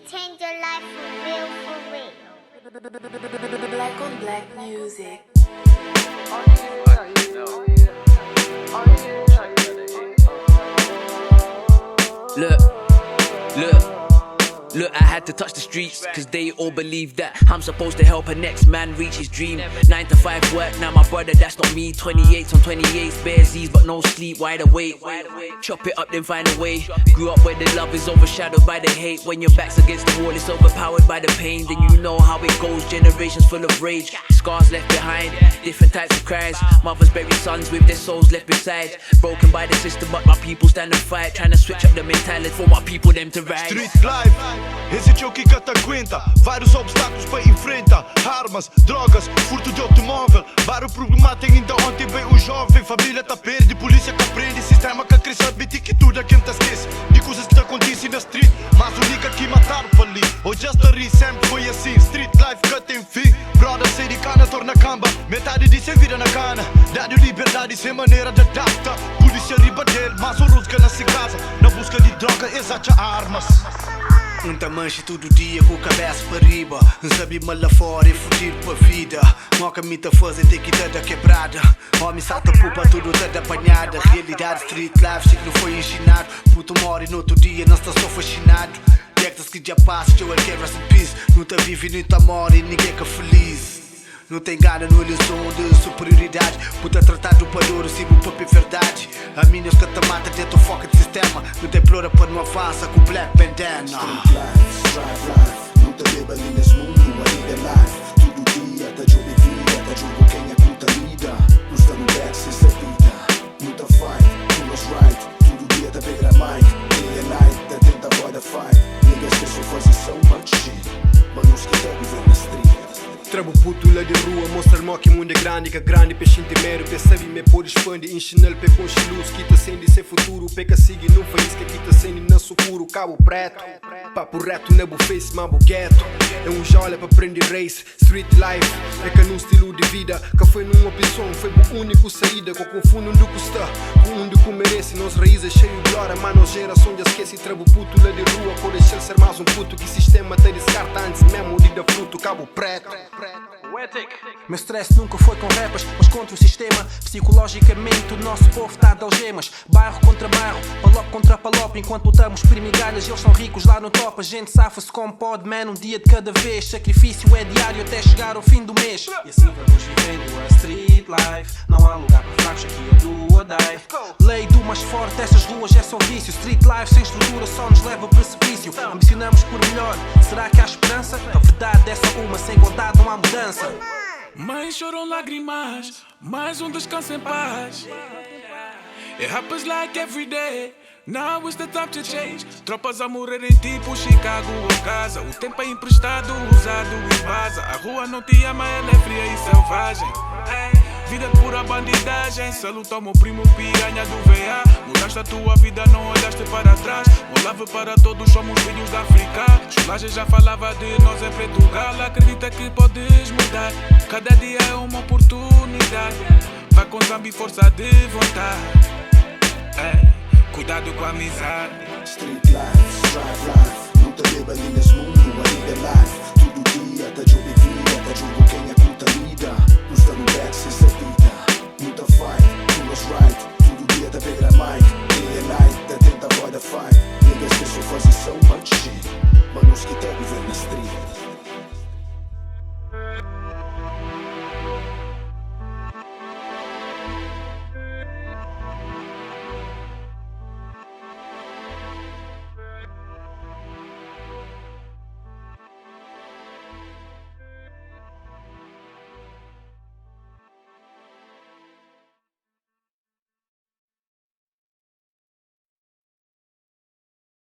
change your life for real. Black on black music. Look, I had to touch the streets, cause they all believe that I'm supposed to help a next man reach his dream. 9 to 5 work, now my brother, that's not me. 28 on 28, bare Z's but no sleep, wide awake. Chop it up, then find a way. Grew up where the love is overshadowed by the hate. When your back's against the wall, it's overpowered by the pain. Then you know how it goes, generations full of rage. Scars left behind, different types of cries. Mothers bury sons with their souls left beside. Broken by the system, but my people stand and fight. Trying to switch up the mentality for my people, them to rise. Street life, esse é o que cata aguenta. Vários obstáculos para enfrentar. Armas, drogas, furto de automóvel. Vários problemas tem ainda ontem bem o jovem. Família tá perde, polícia que aprende. Sistema que cresce, sabe que tudo é quem tá esquece. De coisas que acontecem na street. Mas o única que mataram para ali. Ou just a ri, sempre foi assim. Street life que tem fim. Brother, sei de cana, torna camba. Metade disso é vida na cana. Dá-lhe liberdade sem maneira de adapta. Polícia riba dele, mas o rusga na se casa. Na busca de droga, exata armas. Manche todo dia com a cabeça para riba. Sabe mal lá fora e fugir para a vida. Moca me tá fazer ter que dar da quebrada. Homem salta pupa, tudo tá da apanhada. Realidade street life, sei que não foi ensinado. Puto mora e no outro dia não está só fascinado. Dectas que já passa, eu é que rest in peace. Não tá vive, não tá mora e ninguém é feliz. Não tem gana no ilusão de superioridade. Puta tratado para ouro, sigo para a verdade. A minha os mata dentro do foco de sistema. Não tem plora para não avança com black bandana. Street life, strive life. Não te beba ali nesse mundo, a vida é life. Todo dia tá de vida, tá junto quem é puta lida. Não está no back, se essa vida. Não tá fight, tu was right. Todo dia tá pegar a mic. Day and night, tá tenta avoid a fight. Ninguém esqueceu fazer so much shit. Mas não esquece de viver na street. Trabo puto lá de rua, mostra-me que o mundo é grande. Que grande, peixe inteiro, percebe me por expande. Ensinal, pe com luz, que tá sendo ser futuro. Peca siga no faísca, que tá sendo na sucuro. Cabo preto, papo reto, nebo face, mambo ghetto. É jola pra prender race, street life. É que num estilo de vida, que foi numa opção, foi o único saída. Que confundo onde custa, com onde que merece. Nos raízes cheio de hora, mas nos geração já esquece. Trabo puto lá de rua, por deixar ser mais um puto. Que sistema te descarta antes mesmo de dar fruto. Cabo preto. Meu stress nunca foi com rappers, mas contra o sistema. Psicologicamente o nosso povo tá de algemas. Bairro contra bairro, palop contra palop. Enquanto lutamos por migalhas, eles são ricos lá no top. A gente safa-se como pode, man, um dia de cada vez. Sacrifício é diário até chegar ao fim do mês. E assim vamos vivendo a street life. Não há lugar para fracos, aqui é do or die. Lei do mais forte, essas ruas é só vício. Street life sem estrutura só nos leva ao precipício. Ambicionamos por melhor, será que há esperança? A verdade é só uma, sem igualdade não há mudança. Mães choram lágrimas, mais descanso em paz. It happens like every day. Now is the time to change. Tropas a morrer em tipo Chicago ou Gaza. O tempo é emprestado, usado e vaza. A rua não te ama, ela é fria e selvagem. Vida de pura bandidagem. Saluta ao meu primo piranha do VA. Mudaste a tua vida, não olhaste para trás. Olave para todos, somos filhos da África. Chulagem já falava de nós em Portugal. Acredita que podes mudar. Cada dia é uma oportunidade. Vai com zambi, força de vontade. Cuidado com a amizade. Street life, strive life. Não te beba ali nesse mundo,